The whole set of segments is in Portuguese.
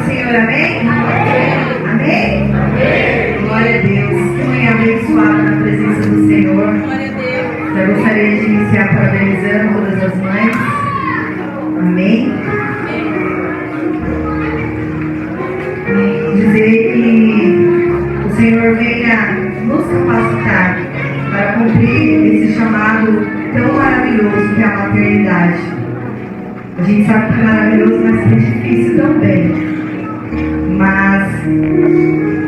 do Senhor, amém? Amém? Glória a Deus. Que manhã abençoada na presença do Senhor. Eu gostaria de iniciar parabenizando todas as mães. Amém? E dizer que o Senhor venha nos capacitar para cumprir esse chamado tão maravilhoso que é a maternidade. A gente sabe que é maravilhoso, mas que é difícil também. Mas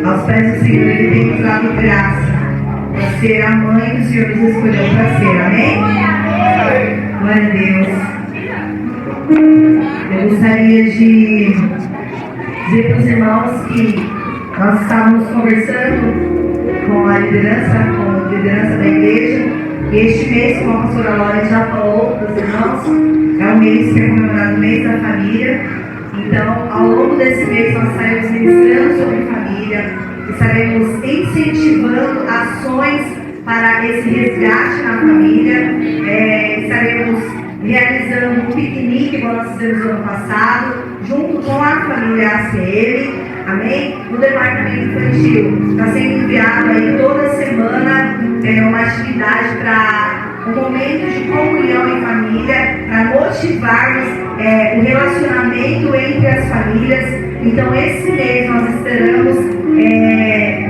aos pés do Senhor Ele tem nos dado graça para ser a mãe que o Senhor nos escolheu para ser. Amém? Glória a Deus. Eu gostaria de dizer para os irmãos que nós estávamos conversando com a liderança da igreja, e este mês, como a pastora Laura já falou para os irmãos, é um mês que é comemorado o mês da família. Então, ao longo desse mês, nós estaremos ministrando sobre família, estaremos incentivando ações para esse resgate na família, estaremos realizando um piquenique, como nós fizemos no ano passado, junto com a família ACM, amém? No departamento infantil. Está sendo enviado aí toda semana uma atividade para um momento de comunhão em família, para motivarmos o relacionamento entre as famílias. Então, esse mês nós estaremos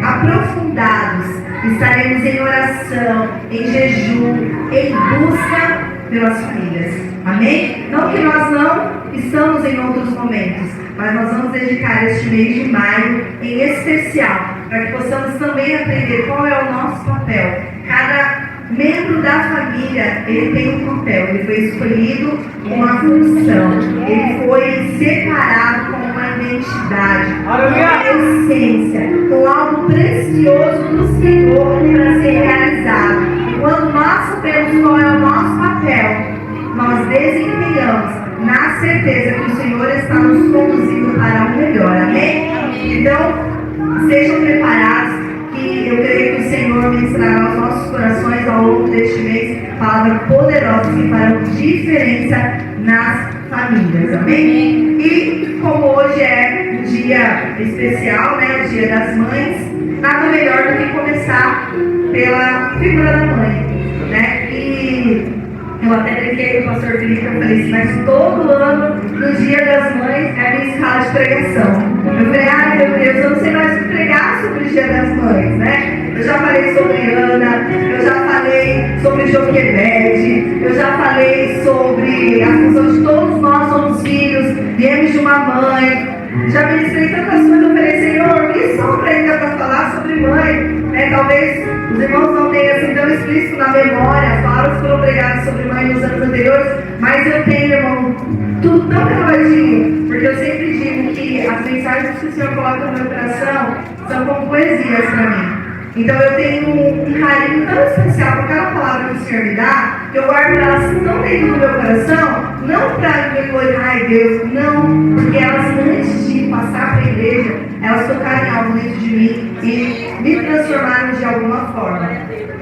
aprofundados, estaremos em oração, em jejum, em busca pelas famílias. Amém? Não que nós não estamos em outros momentos, mas nós vamos dedicar este mês de maio em especial, para que possamos também aprender qual é o nosso papel. Cada membro da família, ele tem um papel, ele foi escolhido com uma função, ele foi separado com uma identidade, com uma essência, com algo precioso do Senhor para ser realizado. E quando nós sabemos qual é o nosso papel, nós desempenhamos na certeza que o Senhor está nos conduzindo para o melhor, amém? Então, sejam preparados, que eu creio que o Senhor ministrará aos nossos corações ao longo deste mês palavras poderosas que farão diferença nas famílias, amém? E como hoje é um dia especial, né, o Dia das Mães, nada melhor do que começar pela figura da mãe, né? E eu até brinquei com o pastor Felipe, eu falei assim, mas todo ano, no Dia das Mães, é a minha escala de pregação. Eu falei, ai meu Deus, eu não sei mais pregar sobre o Dia das Mães, né? Eu já falei sobre Ana, eu já falei sobre Joquebede, eu já falei sobre a função de todos nós somos filhos, viemos de uma mãe. Já ministrei tantas coisas, eu falei, Senhor, me sobra ainda para falar sobre mãe, né? Talvez os irmãos não tenham assim tão explícito na memória, as palavras foram pregadas sobre mãe nos anos anteriores, mas eu tenho, irmão, tudo tão gravadinho, porque eu sempre digo que as mensagens que o Senhor coloca no meu coração são como poesias para mim. Então eu tenho um carinho tão especial por cada palavra que o Senhor me dá, que eu guardo elas tão dentro do meu coração, não para me glorificar, ai Deus, não, porque elas antes de passar para a igreja, elas tocaram algo dentro de mim e me transformaram de alguma forma.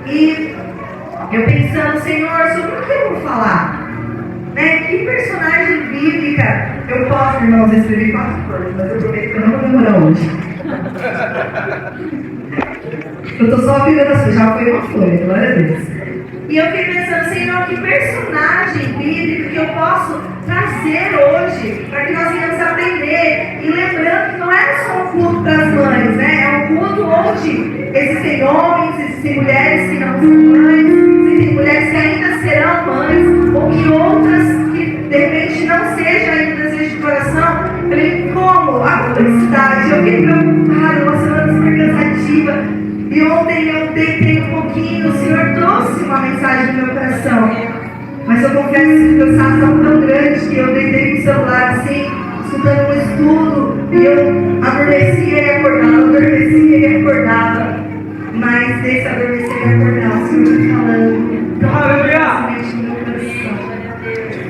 E eu pensando, Senhor, sobre o que eu vou falar? Né? Que personagem bíblica eu posso, irmãos, escrever 4 folhas, mas eu prometo que eu não vou demorar hoje. Eu tô só virando as coisas, já foi uma folha, glória a Deus. E eu fiquei pensando, Senhor, que personagem bíblico que eu posso trazer hoje para que nós venhamos aprender. E lembrando que não é só um culto para as mães, né? É um culto onde existem homens, existem mulheres que não são mães, existem mulheres que ainda serão mães, ou que outras que de repente não seja ainda desejo de coração. Eu falei, como? A publicidade. Eu fiquei preocupada, uma semana super cansativa. E ontem eu tentei um pouquinho, o Senhor trouxe uma mensagem no meu coração. Mas eu confesso que o cansaço estava tão grande que eu deitei no celular assim, escutando um estudo, e eu adormecia e acordava, Mas desse adormecer e acordar, o Senhor está falando tão profundamente no meu coração.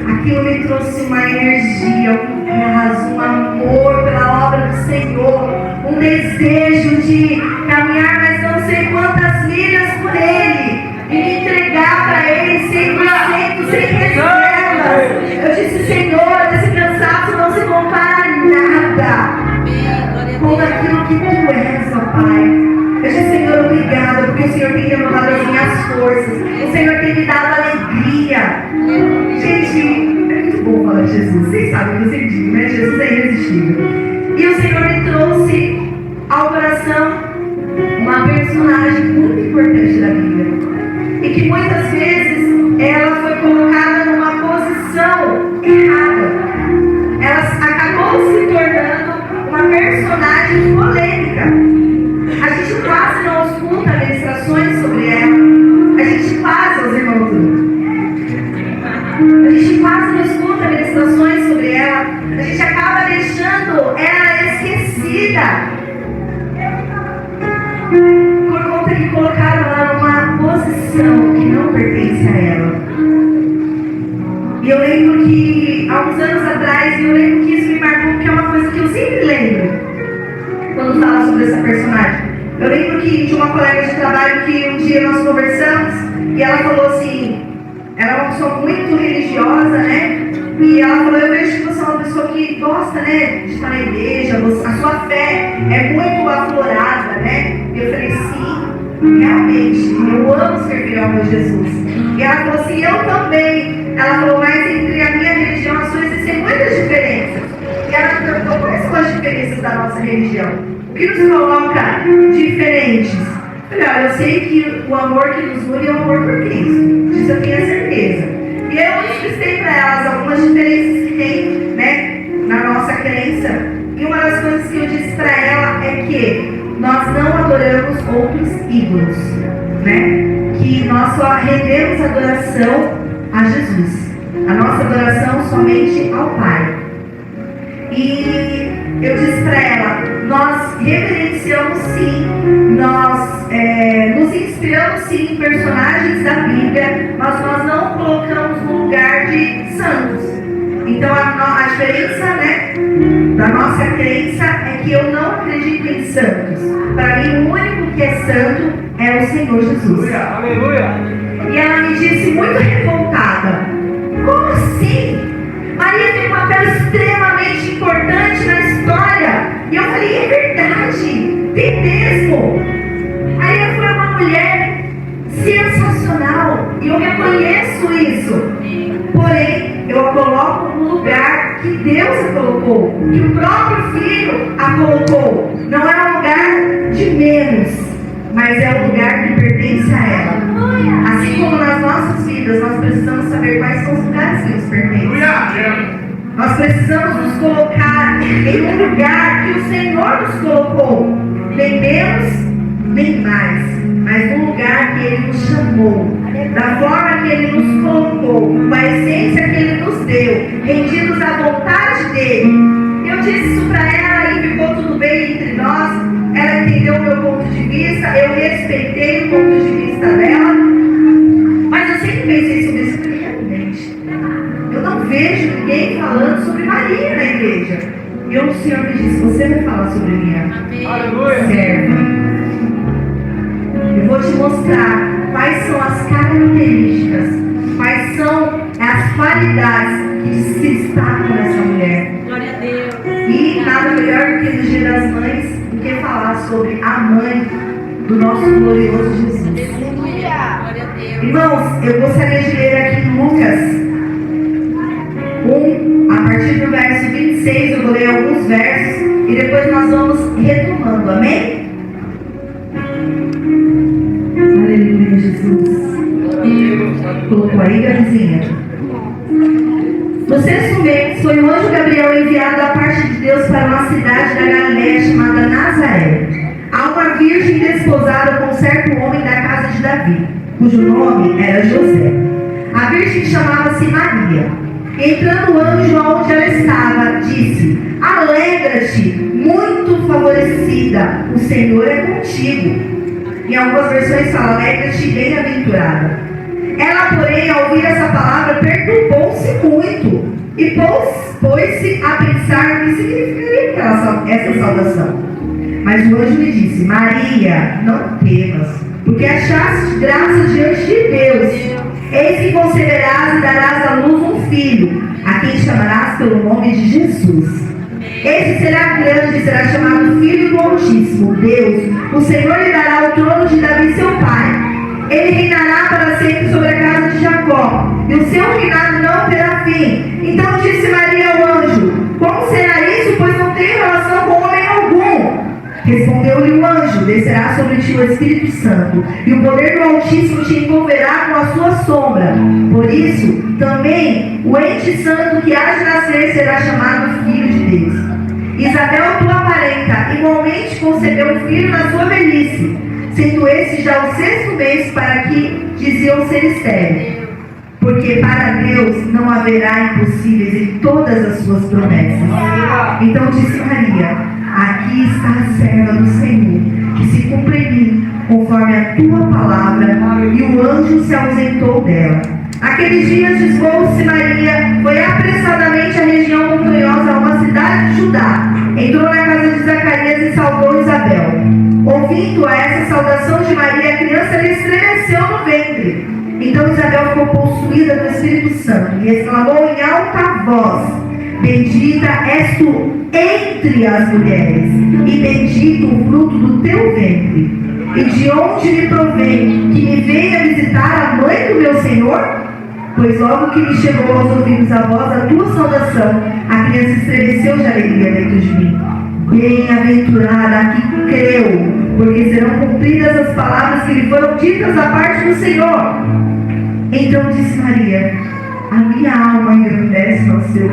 Aquilo me trouxe uma energia, um prazo, um amor pela obra do Senhor, um desejo de caminhar mais não sei quantas milhas por Ele e me entregar para Ele 100%, sem reservas. Eu disse, Senhor, esse cansaço não se compara a nada. que Tu és, ó Pai. Eu disse, Senhor, obrigada, porque o Senhor tem renovado as minhas forças. O Senhor tem me dado alegria. Gente, é muito bom falar de Jesus. Vocês sabem o que eu sempre digo, né? Jesus é irresistível. E o Senhor me trouxe ao coração uma personagem muito importante da Bíblia. E que muitas vezes ela foi colocada numa posição errada. Ela acabou se tornando uma personagem polêmica. A gente quase não escuta ministrações sobre ela. A gente quase, os irmãos, a gente quase não escuta ministrações sobre ela. A gente acaba deixando ela esquecida. Por conta que colocaram ela numa posição que não pertence a ela. E eu lembro que, há uns anos atrás, eu lembro que isso me marcou, porque é uma coisa que eu sempre lembro quando fala sobre essa personagem. Eu lembro que de uma colega de trabalho que um dia nós conversamos e ela falou assim, ela é uma pessoa muito religiosa, né? E ela falou, eu vejo que você é uma pessoa que gosta, né, de estar na igreja, a sua fé é muito aflorada, né? E eu falei, sim, realmente, eu amo servir ao meu Jesus. E ela falou assim, eu também. Ela falou, mas entre a minha religião e a sua existem muitas diferenças. E ela me perguntou, quais são as diferenças da nossa religião? O que nos coloca diferentes? Eu falei, olha, eu sei que o amor que nos une é o amor por Cristo. Disso eu tenho a certeza. E eu expliquei para elas algumas diferenças que tem, né, na nossa crença. E uma das coisas que eu disse para ela é que nós não adoramos outros ídolos, né? Que nós só rendemos adoração a Jesus. A nossa adoração somente ao Pai. E eu disse para ela, nós reverenciamos sim, nós nos inspiramos sim em personagens da Bíblia, mas nós não colocamos no lugar de santos. Então a diferença, né, da nossa crença é que eu não acredito em santos. Para mim o único que é santo é o Senhor Jesus. Aleluia. E ela me disse muito revoltada, como assim? Maria tem um papel extremamente importante na história. E eu falei, é verdade, tem mesmo. Maria foi uma mulher sensacional. E eu reconheço isso. Porém, eu a coloco no lugar que Deus a colocou. Que o próprio Filho a colocou. Não é um lugar de menos, mas é um lugar que pertence a ela. Assim como nas nossas vidas, nós precisamos saber quais são os lugares que nos pertencem. Nós precisamos nos colocar em um lugar que o Senhor nos colocou. Nem menos, nem mais. Mas no lugar que Ele nos chamou. Da forma que Ele nos colocou. Com a essência que Ele nos deu. Rendidos à vontade dEle. Eu disse isso para ela e ficou tudo bem entre nós. Ela entendeu o meu ponto de vista. Eu respeitei o ponto de vista dela. Mas eu sempre pensei sobre isso realmente. Eu não vejo ninguém falando sobre Maria na igreja. E o Senhor me disse, você vai falar sobre minha serva. Eu vou te mostrar quais são as características, quais são as qualidades que se destacam nessa mulher. Glória a Deus. E nada melhor do que no Dia das Mães do que falar sobre a mãe do nosso glorioso Jesus. Glória a Deus. Irmãos, eu gostaria de ler aqui Lucas 1, a partir do verso 26, eu vou ler alguns versos e depois nós vamos retomando, amém? Aleluia, Jesus. Colocou aí, Gabizinha? No sexto mês, foi o anjo Gabriel enviado da parte de Deus para uma cidade da Galiléia chamada Nazaré, a uma virgem desposada com certo homem da casa de Davi, cujo nome era José. A virgem chamava-se Maria. Entrando o anjo aonde ela estava, disse: alegra-te, muito favorecida, o Senhor é contigo. Em algumas versões fala: alegra-te, bem-aventurada. Ela, porém, ao ouvir essa palavra, perturbou-se muito e pôs-se a pensar o que significaria essa saudação. Mas o anjo lhe disse: Maria, não temas, porque achaste graça diante de Deus. Eis que conceberás e darás à luz um filho, a quem chamarás pelo nome de Jesus. Esse será grande, será chamado Filho do Altíssimo. Deus, o Senhor, lhe dará o trono de Davi, seu pai. Ele reinará para sempre sobre a casa de Jacó, e o seu reinado não terá fim. Então disse Maria ao anjo: como será isso, pois não tenho relação com homem algum? Respondeu-lhe o anjo: descerá sobre ti o Espírito Santo, e o poder do Altíssimo te envolverá com a sua sombra. Por isso, também o ente santo que há de nascer será chamado Filho de Deus. Isabel, tua parenta, igualmente concebeu um filho na sua velhice, sendo esse já o 6º mês para que diziam ser estéril. Porque para Deus não haverá impossíveis em todas as suas promessas. Então disse Maria: aqui está a serva do Senhor, que se cumpra em mim, conforme a tua palavra. E o anjo se ausentou dela. Aqueles dias dispôs-se Maria, foi apressadamente à região montanhosa, a uma cidade de Judá. Entrou na casa de Zacarias e saudou Isabel. Ouvindo a essa saudação de Maria, a criança lhe estremeceu no ventre. Então Isabel ficou possuída do Espírito Santo e exclamou em alta voz: bendita és tu entre as mulheres, e bendito o fruto do teu ventre. E de onde me provém que me venha visitar a mãe do meu Senhor? Pois logo que me chegou aos ouvidos a voz da tua saudação, a criança estremeceu de alegria dentro de mim. Bem-aventurada a que creu, porque serão cumpridas as palavras que lhe foram ditas da parte do Senhor. Então disse Maria: a minha alma engrandece ao Senhor.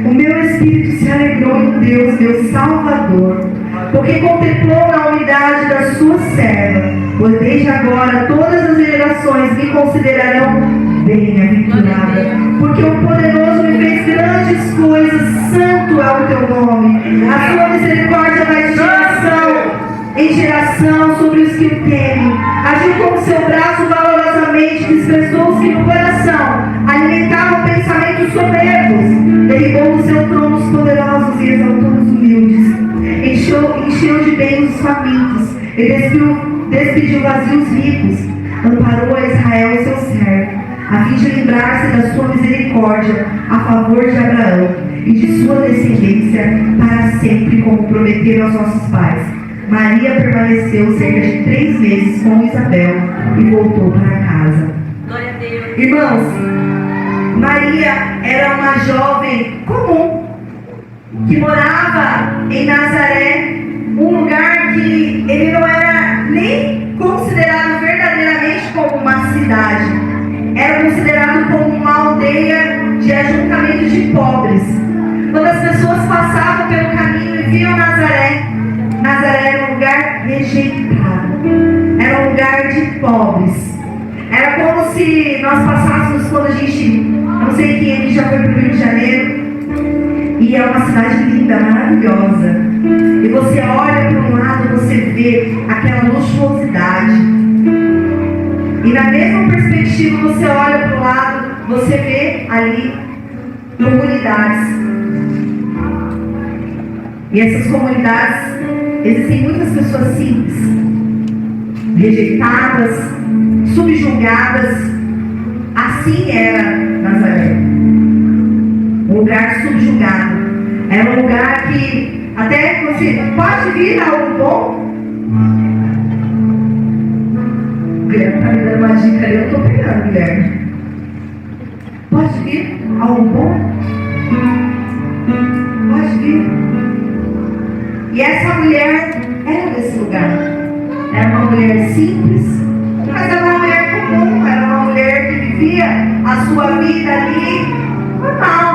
O meu espírito se alegrou em Deus, meu Salvador, porque contemplou na unidade da sua serva. Pois desde agora todas as gerações me considerarão bem-aventurada, porque o poderoso me fez grandes coisas. Santo é o teu nome. A sua misericórdia vai de geração em geração sobre os que o temem. Agiu com o seu braço valorosamente, desprezou os que no coração alimentavam pensamentos soberbos. Derribou do seu trono os poderosos e exaltou os humildes. Encheu de bem os famintos e despediu vazios ricos. Amparou a Israel, seu servo, a fim de lembrar-se da sua misericórdia a favor de Abraão e de sua descendência para sempre, como prometeu aos nossos pais. Maria permaneceu cerca de 3 meses com Isabel e voltou para casa. Glória a Deus. Irmãos, Maria era uma jovem comum que morava em Nazaré, um lugar que ele não era nem considerado verdadeiramente como uma cidade, era considerado como uma aldeia de ajuntamento de pobres. Quando as pessoas passavam pelo caminho e viam Nazaré, Nazaré era um lugar rejeitado, era um lugar de pobres. Era como se nós passássemos quando a gente, não sei quem já foi para o Rio de Janeiro, e é uma cidade linda, maravilhosa, e você olha para um lado, você vê aquela luxuosidade, e na mesma perspectiva você olha para o lado, você vê ali comunidades, e essas comunidades, existem muitas pessoas simples, rejeitadas, subjugadas. Assim era Nazaré, um lugar subjugado. Era um lugar que até você pode vir algo bom. O Guilherme está me dando uma dica ali, eu estou pegando, Guilherme. Pode vir algo bom? Pode vir. E essa mulher era desse lugar. Era uma mulher simples, mas era uma mulher comum, era uma mulher que vivia a sua vida ali normal.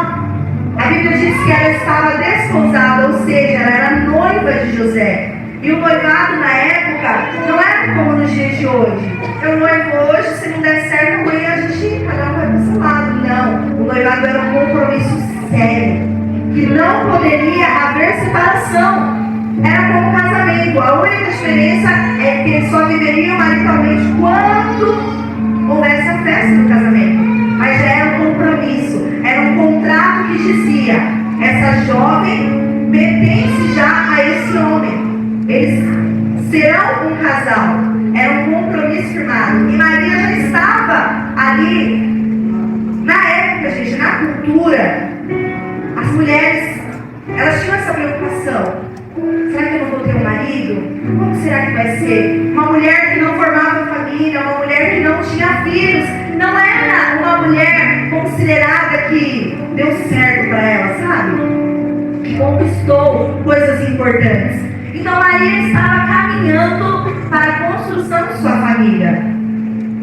A Bíblia diz que ela estava desposada, ou seja, ela era noiva de José. E o noivado na época não era como nos dias de hoje. Eu noivo hoje, se não der certo, amanhã a gente cada um vai para o seu lado. Não, o noivado era um compromisso sério, que não poderia haver separação. Era como um casamento. A única diferença é que eles só viveriam maritalmente quando houvesse a festa do casamento. Mas já era um compromisso, era um contrato que dizia: essa jovem pertence já a esse homem. Eles serão um casal. Era um compromisso firmado. E Maria já estava ali, na época, gente, na cultura, situação? Será que eu não vou ter um marido? Como será que vai ser? Uma mulher que não formava família, uma mulher que não tinha filhos, não era uma mulher considerada que deu certo para ela, sabe? Que conquistou coisas importantes. Então Maria estava caminhando para a construção de sua família.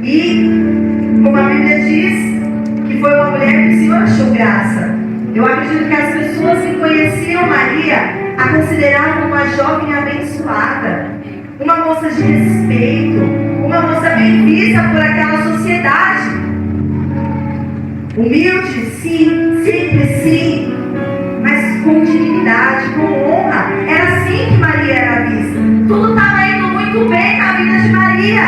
E, como a Bíblia diz, que foi uma mulher que o Senhor achou graça. Eu acredito que as pessoas que conheciam Maria a consideravam uma jovem abençoada, uma moça de respeito, uma moça bem vista por aquela sociedade. Humilde, sim, simples, sim, mas com dignidade, com honra. Era assim que Maria era vista. Tudo estava indo muito bem na vida de Maria.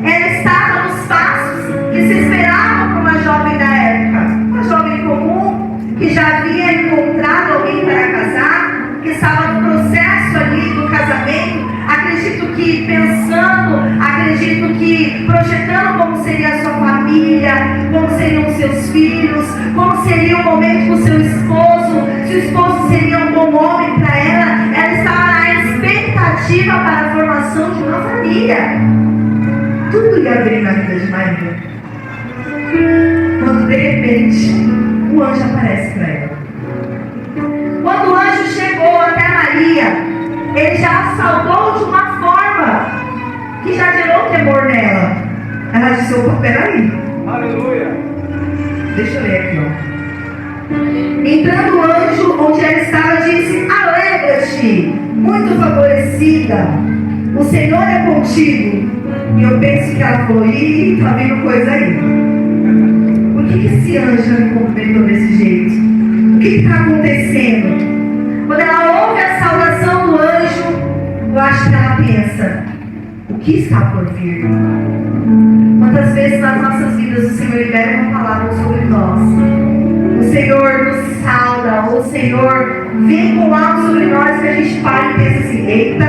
Ela estava nos passos que se esperavam para uma jovem da época, uma jovem comum, que já havia encontrado alguém para casar, que estava no processo ali do casamento, acredito que pensando, acredito que projetando como seria a sua família, como seriam os seus filhos, como seria o momento com o seu esposo, se o esposo seria um bom homem para ela. Ela estava na expectativa para a formação de uma família. Tudo ia bem na vida de Maria, quando de repente o anjo aparece para ela. Quando o anjo chegou até Maria, ele já a saudou de uma forma que já gerou temor nela. Ela disse: opa, peraí. Aleluia. Deixa eu ler aqui, ó. Entrando o anjo onde ela estava, disse: alegra-te, muito favorecida, o Senhor é contigo. E eu penso que ela falou: ih, tá vendo coisa aí. Por que esse anjo me cumprimentou desse jeito? O que está acontecendo? Quando ela ouve a saudação do anjo, eu acho que ela pensa: o que está por vir? Quantas vezes nas nossas vidas o Senhor libera uma palavra sobre nós? O Senhor nos sauda, ou o Senhor vem com algo sobre nós que a gente para e pensa assim: eita,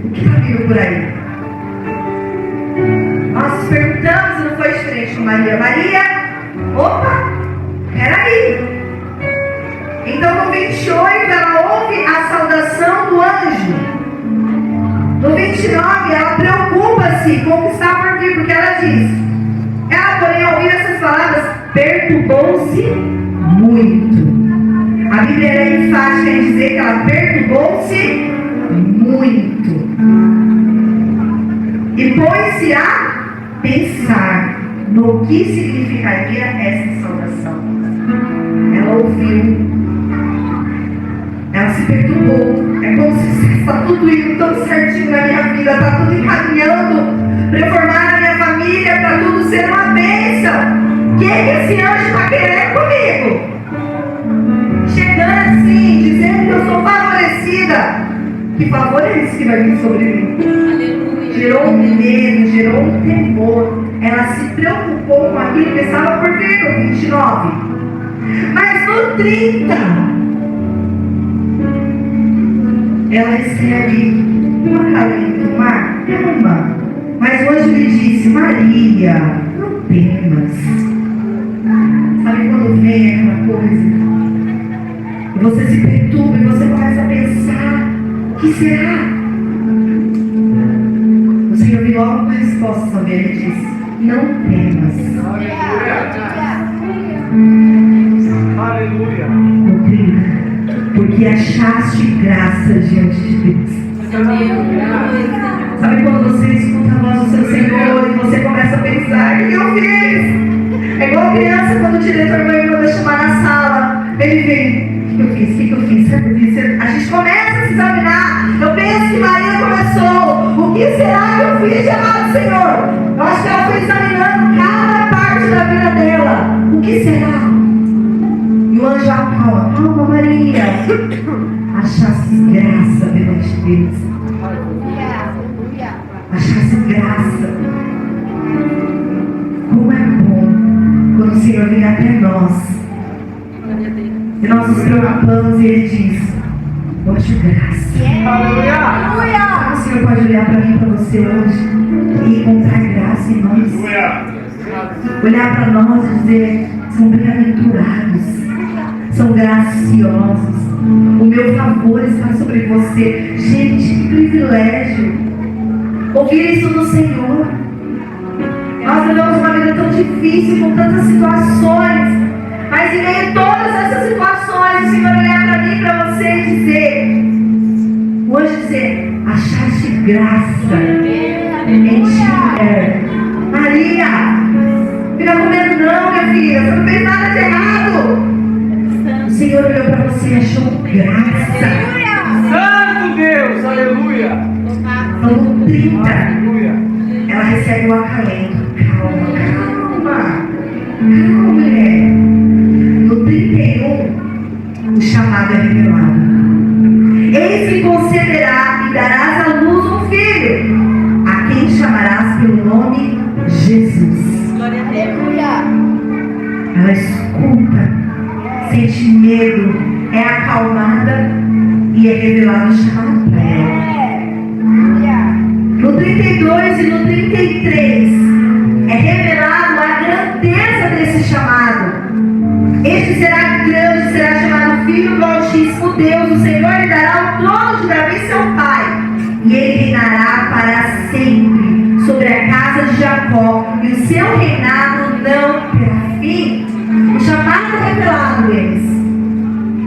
o que está vindo por aí? Nós nos perguntamos, e não foi diferente com Maria. Maria, opa, peraí. Então no 28 ela ouve a saudação do anjo. No 29 ela preocupa-se com o que está por vir, porque ela diz: ela, porém, ao ouvir essas palavras, perturbou-se muito. A Bíblia é enfática em dizer que ela perturbou-se muito. E pôs-se a pensar no que significaria essa saudação. Ela ouviu. Ela se perturbou. É como se está tudo indo tão certinho na minha vida, está tudo encaminhando para eu formar a minha família, para tudo ser uma bênção. O que esse anjo está querendo comigo? Chegando assim, dizendo que eu sou favorecida. Que favor é esse que vai vir sobre mim? Aleluia. Gerou um medo, gerou um temor. Ela se preocupou com aquilo que estava por vir, no 29. Mas no 30, ela recebe um acalento, uma calma. Mas o anjo lhe disse: Maria, não temas. Sabe quando vem aquela coisa? E você se perturba e você começa a pensar: o que será? O Senhor veio logo com a resposta sobre ele e disse: não temas. Aleluia. Porque achaste graça diante de Deus. Sabe quando você escuta a voz do seu Senhor e você começa a pensar: o que eu fiz? É igual criança quando o diretor vai manda chamar na sala. Ele vem: o que eu fiz? O que eu fiz? Sabe o que eu fiz? A gente começa a se examinar. Eu penso que Maria começou: o que será que eu fiz de errado, Senhor? Eu acho que ela foi examinando cada parte da vida dela. O que será? E o anjo acalma: calma, Maria. Achasse graça perante Deus. Achasse graça. Como é bom quando o Senhor vem até nós e nós nos preocupamos e Ele diz: eu acho graça. Aleluia. O Senhor pode olhar para mim e para você hoje e encontrar graça em nós. Olhar para nós e dizer: são bem-aventurados, são graciosos. O meu favor está sobre você. Gente, que privilégio ouvir isso do Senhor. Nós vivemos uma vida tão difícil, com tantas situações, mas em meio a todas essas situações, o Senhor olhar para mim e para você e dizer, achaste graça em ti, mulher. Maria, fica com medo não, minha filha, você não fez nada de errado. O Senhor olhou para você e achou graça. Santo Deus, aleluia. No 30, Aleluia. ela recebe o acalento. Calma, mulher. No 31, o chamado é revelado. Eis que conceberá e darás à luz um filho, a quem chamarás pelo nome Jesus. Glória a Deus. Ela escuta, sente medo, é acalmada e é revelado o chamado para ela. No 32 e no 33 é revelado a grandeza desse chamado. Este será grande, será chamado Filho do Altíssimo Deus. O Senhor lhe dará o trono de Davi, seu pai, e ele reinará para sempre sobre a casa de Jacó, e o seu reinado não terá fim. O chamado é revelado a eles.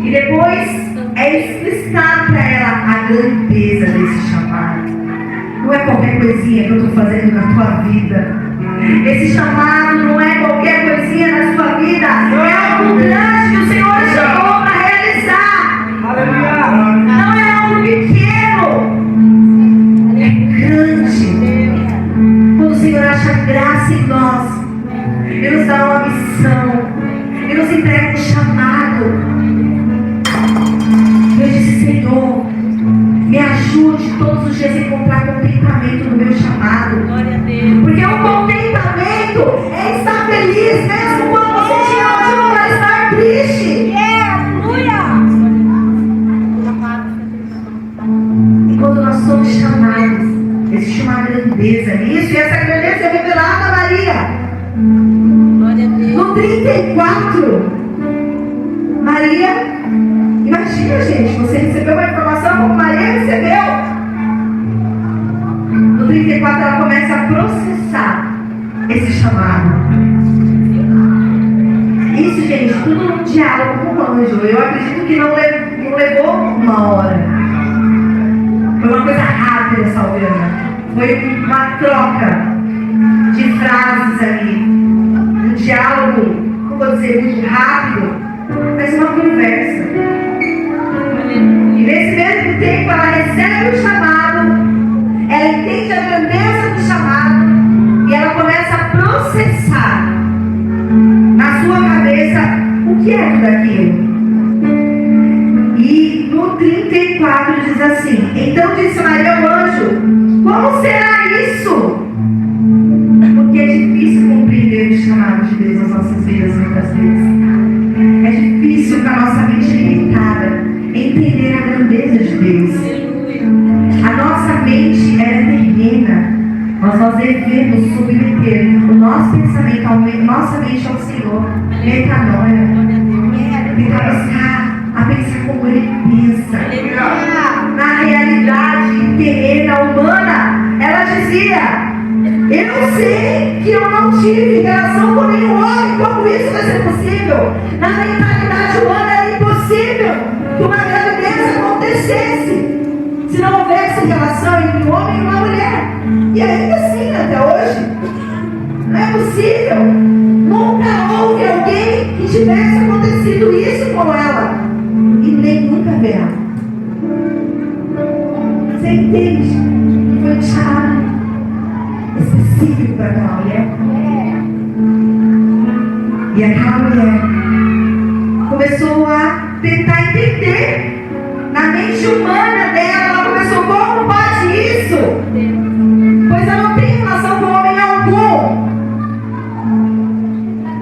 E depois é explicitado para ela a grandeza desse chamado. Não é qualquer coisinha que eu estou fazendo na tua vida. Esse chamado não é qualquer coisinha na sua vida. É algo grande que o Senhor chamou para realizar. Aleluia. Não é algo pequeno. É grande. Quando o Senhor acha graça em nós, Ele nos dá uma missão, Ele nos entrega um chamado. Eu disse, Senhor, me ajude todos os dias a encontrar contentamento no meu chamado. Glória a Deus. Porque o contentamento é estar feliz, mesmo quando você tinha motivo para estar triste. E quando nós somos chamados, existe uma grandeza nisso, e essa grandeza é revelada a Maria. Glória a Deus. No 34, Maria, imagina, gente, você recebeu uma informação como Maria recebeu. No 34 ela começa a processar esse chamado. Isso, gente, tudo num diálogo com o anjo. Eu acredito que não levou uma hora. Foi uma coisa rápida, Salviana. Foi uma troca de frases ali. Um diálogo, não vou dizer muito rápido, mas uma conversa. E nesse mesmo tempo ela recebe o chamado, ela entende a grandeza do chamado e ela começa a processar na sua cabeça o que é tudo aquilo. E no 34 diz assim: então disse Maria ao anjo, como será isso? Porque é difícil compreender o chamado de Deus nas nossas vidas muitas vezes. É difícil para a nossa mente limitada entender a grandeza de Deus. A nossa mente é terrena, mas nós devemos submeter o nosso pensamento, nossa mente ao Senhor. Metanoia. Tentar buscar a pensar como Ele pensa. Na realidade terrena, humana, ela dizia: eu sei que eu não tive relação com nenhum homem, como isso vai ser possível? Na mentalidade humana era impossível que uma gravidez acontecesse se não houvesse relação entre um homem e uma mulher. E ainda assim, até hoje, não é possível. Nunca houve alguém que tivesse acontecido isso com ela. E nem nunca haverá. Você entende? Foi um chamado específico para aquela mulher. E aquela mulher começou a tentar entender. Na mente humana dela, ela começou: como pode isso? Pois eu não tenho relação com homem algum.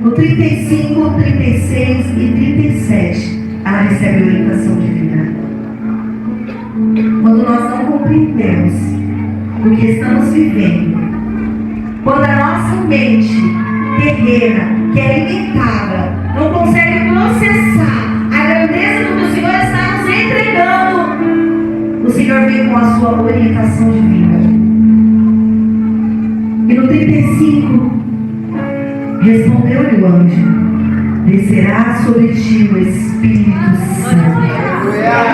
No 35, 36 e 37, ela recebe orientação divina. Quando nós não compreendemos o que estamos vivendo, quando a nossa mente terrena, que é limitada, não consegue processar a grandeza do que o Senhor está nos Senhor veio com a sua orientação divina. E no 35, respondeu-lhe o anjo: descerá sobre ti o Espírito Santo,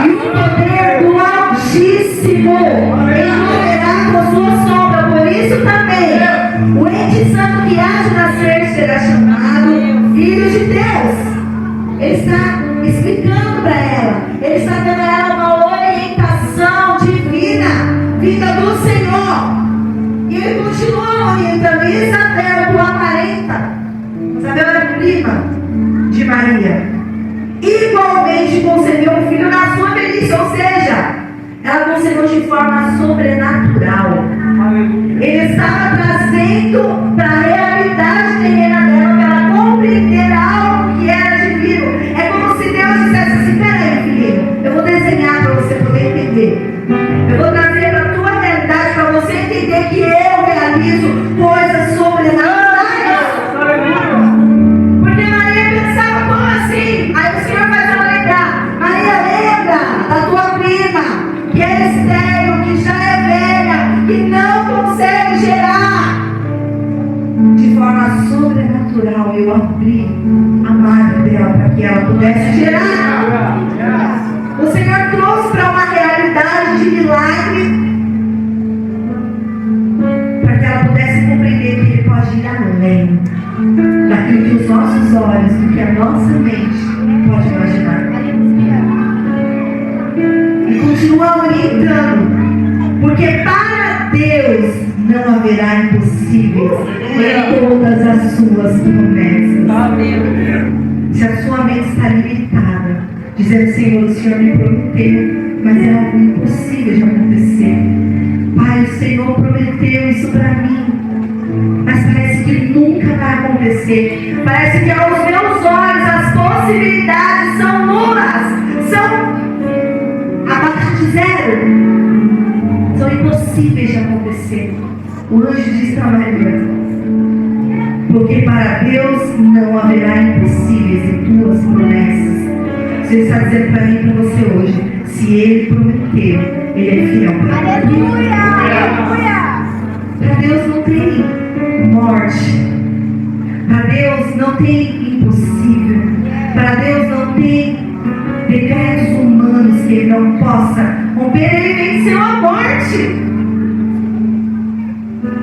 e o poder do Altíssimo envolverá com a sua sombra. Por isso também, o ente santo que há de nascer será chamado Filho de Deus. Ele está explicando para ela, ele está dando a ela uma orientação divina, vinda do Senhor. E ele continua orientando. Isabel, tua parenta, Isabel era prima de Maria, igualmente concebeu um filho na sua velhice, ou seja, ela concebeu de forma sobrenatural. Ele estava trazendo para a realidade terrena dela, para ela compreender algo que era divino. É como se Deus dissesse assim: peraí, filho, eu vou desenhar para você poder entender. Eu vou trazer para a tua realidade, para você entender que eu realizo coisas sobrenaturais. Porque Maria pensava: como assim? Aí o Senhor faz ela lembrar: Maria, lembra da tua prima, que é estéril, que já é velha, que não consegue gerar. De forma sobrenatural, eu abri a madre dela para que ela pudesse gerar. O Senhor trouxe para uma realidade de milagre, para que ela pudesse compreender que Ele pode ir além daquilo que os nossos olhos, do que a nossa mente pode imaginar. E continua orientando, porque para Deus não haverá impossíveis em todas as suas promessas. Se a sua mente está limitada, dizendo: Senhor, o Senhor me prometeu, mas é algo impossível de acontecer. Pai, o Senhor prometeu isso para mim, mas parece que nunca vai acontecer. Parece que aos meus olhos as possibilidades são nulas, são abaixo de zero, são impossíveis de acontecer. O anjo diz para Maria: porque para Deus não haverá impossíveis em tuas promessas. Você está dizendo para mim e para você hoje: se Ele prometeu, Ele é fiel para mim. Aleluia! Aleluia! Para Deus não tem morte. Para Deus não tem impossível. Para Deus não tem decretos humanos que Ele não possa romper. Ele venceu a morte.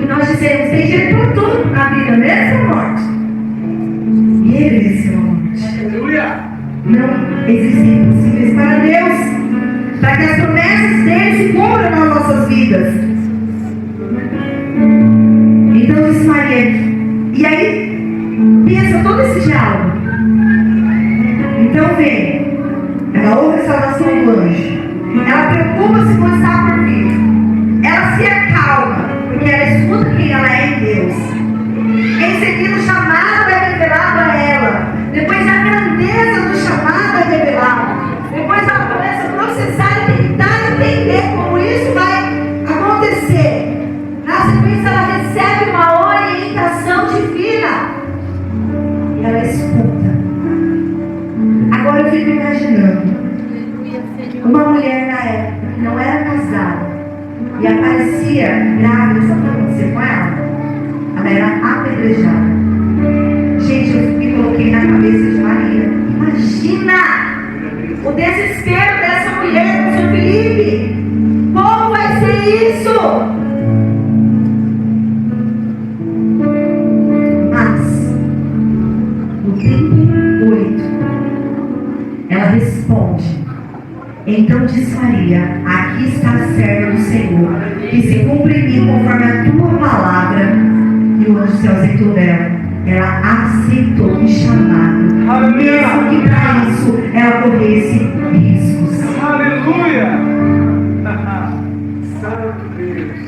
E nós dizemos: tem jeito para tudo na vida, mesmo a morte. E Ele venceu a morte. Aleluia! Não existem impossíveis para Deus, para que as promessas dele se cumpram nas nossas vidas. Então diz Maria, e aí pensa todo esse diálogo. Então vem, ela ouve a saudação do anjo, ela preocupa-se com o que está por vir, ela se acalma, porque ela escuta quem ela é em Deus. Em seguida, o chamado é revelado a ela. Depois, a grandeza do chamado é revelada. Depois, ela começa a processar e tentar entender como isso vai acontecer. Na sequência, ela recebe uma orientação divina. E ela escuta. Agora eu fico imaginando uma mulher na época que não era casada e aparecia grávida. Sabe o que aconteceu com ela? Ela era apedrejada. Gente, eu me coloquei na cabeça de Maria. Imagina o desespero dessa mulher com seu Felipe. Como vai ser isso? Mas, no 38, ela responde: então diz Maria: aqui está a serva do Senhor, que se cumpre em mim conforme a tua palavra. E o anjo se ausentou dela. Ela aceitou o chamado, mesmo que para isso ela corresse riscos. Aleluia! Santo Deus!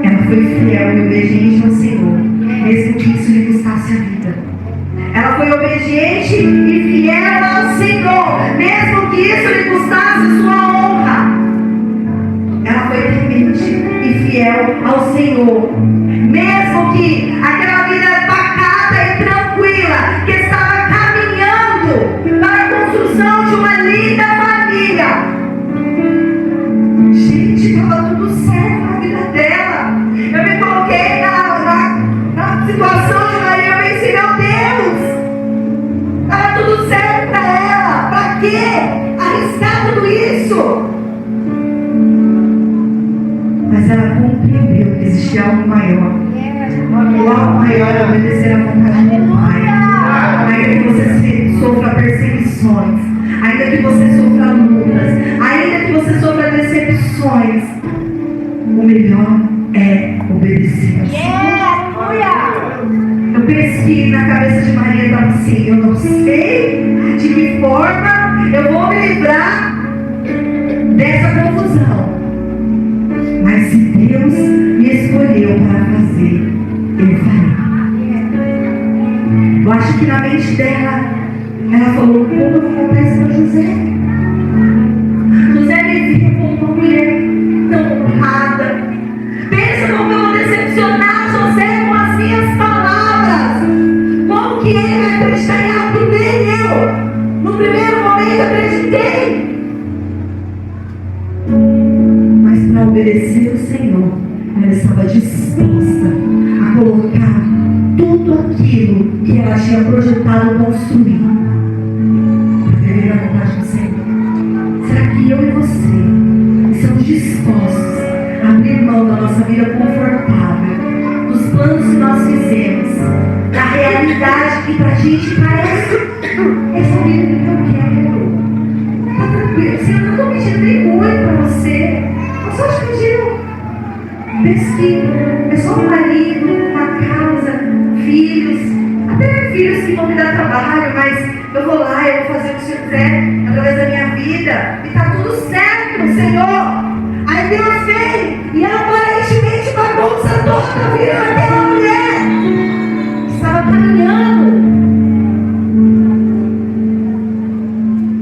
Ela foi fiel e obediente ao Senhor, mesmo que isso lhe custasse a vida. Ela foi obediente e fiel ao Senhor, mesmo que isso lhe custasse sua honra. Ela foi temente e fiel ao Senhor, mesmo que aquela vida pacata e tranquila que estava caminhando para a construção de uma linda família. Gente existe algo maior. O algo maior é obedecer à vontade do Pai. Ainda que você sofra perseguições, ainda que você sofra lutas, ainda que você sofra decepções, o melhor é obedecer. Eu penso que na cabeça de Maria estava assim: eu não sei de que forma eu vou me livrar dessa confusão, mas se Deus me escolheu para fazer, eu farei. Eu acho que na mente dela, ela falou: como eu vou contar isso para José? José me viu como uma mulher tão honrada. Pensa como eu vou decepcionar José com as minhas palavras. Como que ele vai acreditar em algo que nem eu, no primeiro momento, acreditei? Mas para obedecer o Senhor, ela estava disposta a colocar tudo aquilo que ela tinha projetado construir para viver a vontade do Senhor. Será que eu e você estamos dispostos a abrir mão da nossa vida confortável, dos planos que nós fizemos, da realidade que para a gente parece essa vida que eu quero? Está tranquilo, Senhor, eu não estou pedindo nem muito para você, eu só te pedindo. Pensa que é só um marido, uma casa, filhos, até filhos que vão me dar trabalho, mas eu vou lá, eu vou fazer o que o Senhor quiser através da minha vida, e está tudo certo, Senhor. Aí Deus vem e aparentemente bagunça toda a vida daquela mulher que estava caminhando.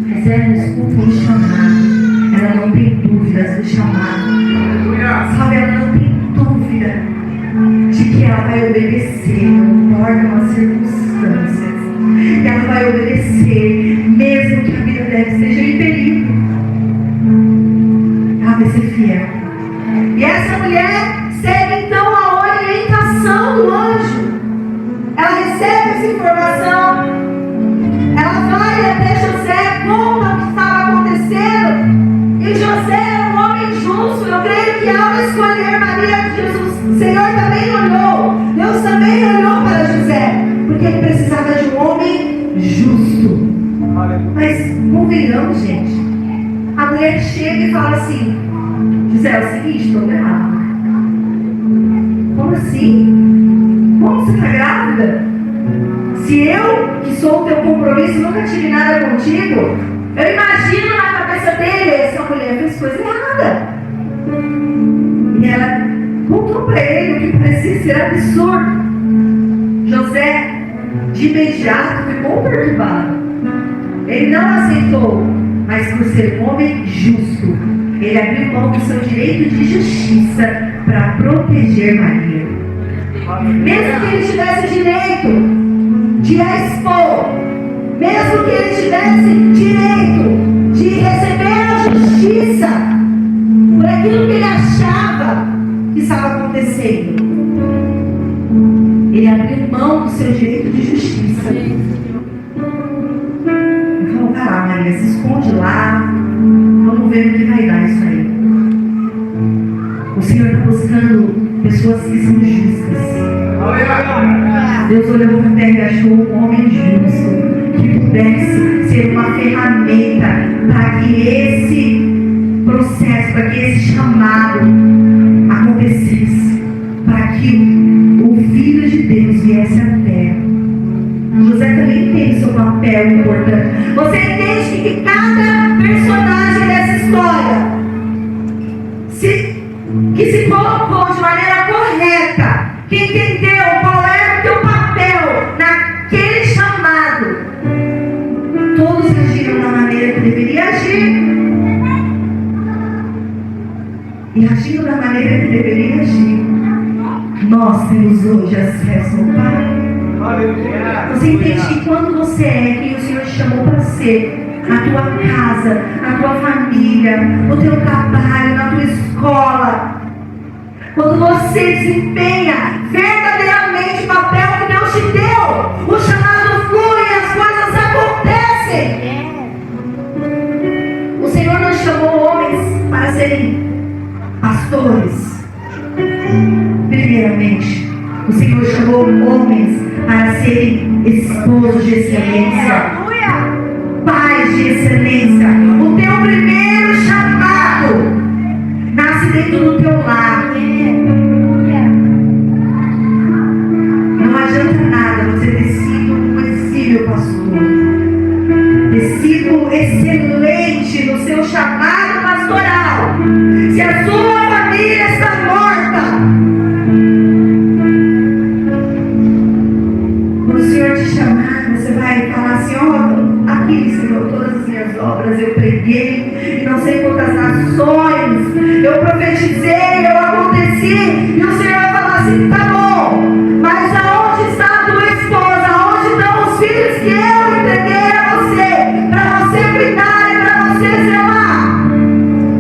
Mas ela escuta o chamado, ela não tem dúvidas do chamado. Sabe, ela não tem dúvida de que ela vai obedecer, não importa as circunstâncias. E ela vai obedecer, mesmo que a vida dela esteja em perigo. Ela vai ser fiel. E essa mulher segue então a orientação do anjo. Ela recebe essa informação. Ela vai até José, conta o que estava acontecendo. E José é um homem justo. Eu creio que ao escolher Maria, Jesus, o Senhor também olhou. Deus também olhou para José, porque ele precisava de um homem justo. Mas convenhamos, gente. A mulher chega e fala assim: José, é o seguinte, estou grávida. Como assim? Como você está grávida? Se eu, que sou o teu compromisso, nunca tive nada contigo, eu imagino na cabeça dele, essa mulher fez coisa errada. E ela contou para ele o que parecia ser absurdo. José, de imediato, ficou perturbado. Ele não aceitou, mas por ser um homem justo, ele abriu mão do seu direito de justiça para proteger Maria. Mesmo que ele tivesse direito de a expor, mesmo que ele tivesse direito de receber a justiça por aquilo que ele achava que estava acontecendo, ele abriu mão do seu direito de justiça. Ele falou: vai lá, Maria, se esconde lá, vamos ver no que vai dar isso aí. O Senhor está buscando pessoas que são justas. Deus olhou para a terra e achou um homem justo que pudesse ser uma ferramenta para que esse processo, para que esse chamado acontecesse, para que o Filho de Deus viesse à terra. José também tem seu papel importante. Você entende que cada personagem dessa história que se colocou de maneira correta, que entendeu qual era o teu papel naquele chamado, todos agiram da maneira que deveria agir. E agindo da maneira que deveria agir, nós temos hoje acesso ao Pai. Você entende que quando você é quem o Senhor te chamou para ser, na tua casa, na tua família, no teu trabalho, na tua escola, quando você desempenha verdadeiramente o papel que Deus te deu, o chamado flui e as coisas acontecem. O Senhor não chamou homens para serem pastores, verdadeiramente. O Senhor chamou homens para serem esposos de excelência, pais de excelência. O teu primeiro chamado nasce dentro do teu lar. Não adianta nada você ter sido um exílio pastor, ter sido excelente no seu chamado pastoral, se a sua família está morta. Quando o Senhor te chamar, você vai falar assim: ó, aqui, Senhor, todas as minhas obras eu preguei, e não sei quantas nações eu profetizei, eu aconteci, e o Senhor vai falar assim: tá bom, mas aonde está a tua esposa? Aonde estão os filhos que eu entreguei a você, para você cuidar e para você zelar?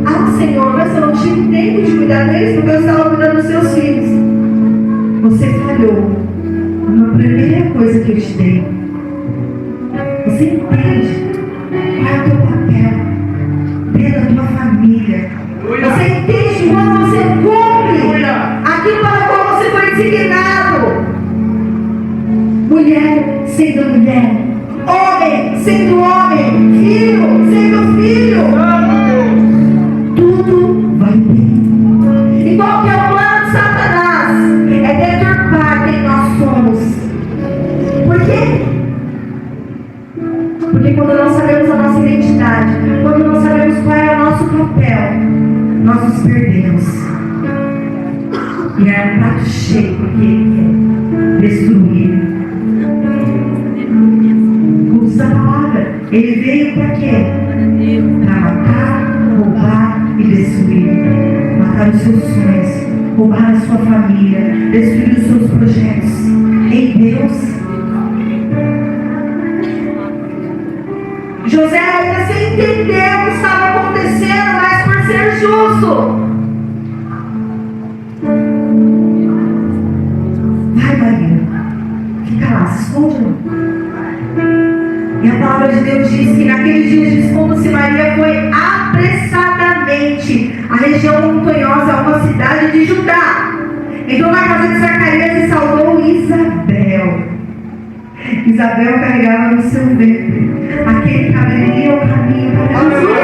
Ah, Senhor, mas eu não tive tempo de cuidar deles porque eu estava cuidando dos seus filhos. Você falhou na primeira coisa que eu te dei. Você entende qual é o teu papel dentro da tua família? Você entende quando você cumpre aquilo para o qual você foi designado? Mulher sendo mulher, homem sendo homem, filho sendo filho, tudo vai bem. E qual que é o plano de Satanás? É deturpar quem nós somos. Por quê? Porque quando não sabemos a nossa identidade, quando não sabemos qual é o nosso papel, nós nos perdemos. E é um prato cheio, porque destruir. Como diz a palavra, ele veio para quê? Para matar, roubar e destruir. Matar os seus sonhos, roubar a sua família, destruir os seus projetos. Em Deus, José ainda sem entender o que estava acontecendo, mas por ser justo. Vai, Maria, fica lá, se esconde. E a palavra de Deus diz que naqueles dias de escondo-se, Maria foi apressadamente à região montanhosa, a uma cidade de Judá. Entrou na casa de Zacarias e saudou Isabel. Isabel carregava no seu ventre aquele que abriria o caminho para Jesus.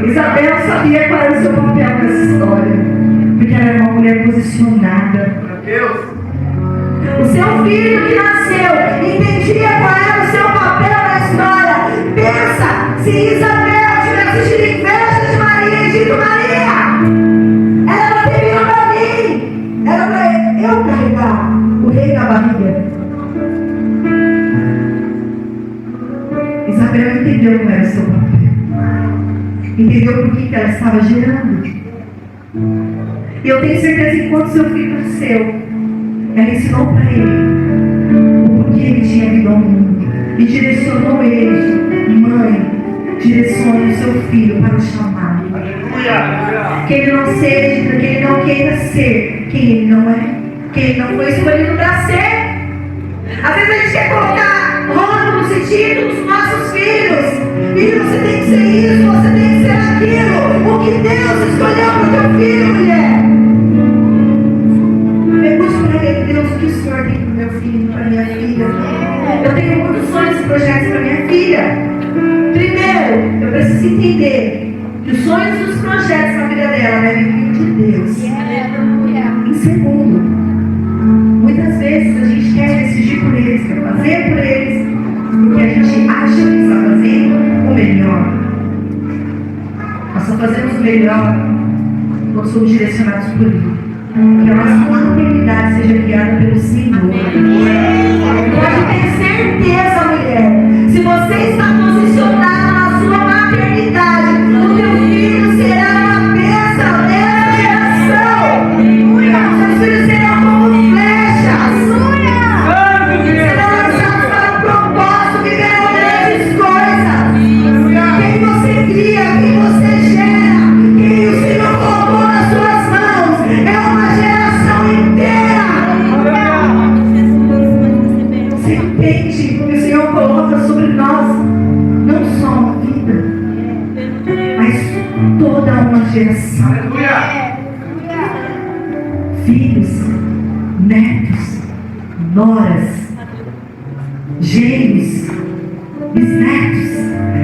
Isabel sabia qual era o seu papel nessa história, porque ela era uma mulher posicionada. O seu filho que nasceu entendia qual era o seu papel na história. Pensa, se Isabel tivesse tido inveja de Maria e dito: Maria, ela não tem vindo para mim, era para eu carregar o rei na barriga. Isabel entendeu qual era o seu papel, entendeu por que ela estava gerando. E eu tenho certeza que quando seu filho nasceu, ela ensinou para ele o porquê ele tinha vindo ao mundo e direcionou ele: mãe, direcione o seu filho para o chamado. Que ele não seja, que ele não queira ser quem ele não é, que ele não foi escolhido para ser. Às vezes a gente quer colocar rótulos e títulos nos nossos filhos. E você tem que ser isso, você tem que ser aquilo. O que Deus escolheu para o teu filho, mulher. Pergunte para ele: Deus, o que o Senhor tem para o meu filho, para a minha filha? Eu tenho muitos sonhos e projetos para minha filha. Primeiro, eu preciso entender que os sonhos e os projetos na vida dela devem vir de Deus. Em segundo, muitas vezes a gente quer decidir por eles, quer fazer por eles, porque a gente acha que está fazendo o melhor. Nós só fazemos o melhor quando somos direcionados por Ele. Que a nossa maternidade seja guiada pelo Senhor. Pode ter certeza, mulher, se você está posicionada na sua maternidade, o teu filho será uma bênção nessa geração. Seus filhos serão como flechas. Serão lançados para o propósito, viverão grandes coisas. Quem você cria, quem você gera, quem o Senhor colocou nas suas mãos, é uma geração inteira. Você entende que o Senhor coloca sobre nós não só uma vida, mas toda uma geração. filhos, netos, noras, genros, bisnetos,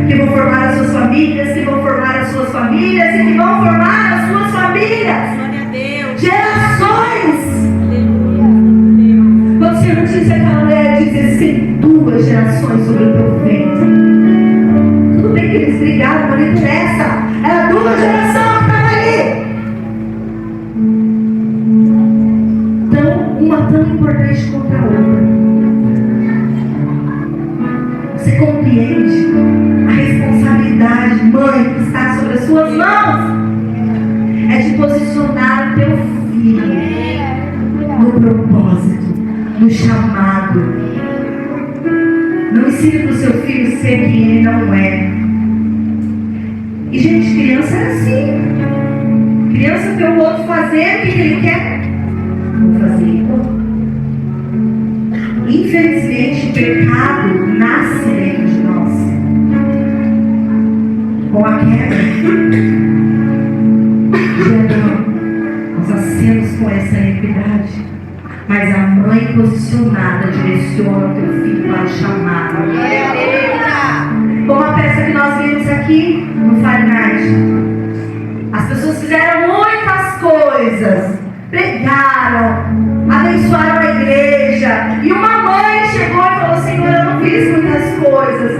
que vão formar as suas famílias, que vão formar as suas famílias e que vão formar as suas famílias. Glória a Deus. Gerações. Aleluia. Quando o Senhor disse aquela mulher, diz: tem 2 gerações sobre o teu ventre. Tudo bem que eles brigaram, mas não interessa. Era 2 gerações que estavam ali. Então, uma tão importante contra a outra. Você compreende a responsabilidade, mãe, que está sobre as suas mãos? É de posicionar o teu filho no propósito, no chamado. Não ensine para o seu filho ser quem ele não é. E, gente, criança é assim. Criança vê o outro fazer o que ele quer. Vou fazer igual. Infelizmente, o pecado nasce dentro de nós. Com a queda de Adão, nós nascemos com essa iniquidade. Mas a mãe posicionada direciona o teu filho para o chamado. Como a peça que nós vimos aqui no Fahrenheit. As pessoas fizeram muitas coisas. Pregaram, abençoaram a igreja. E uma mãe chegou e falou: Senhor, eu não fiz muitas coisas.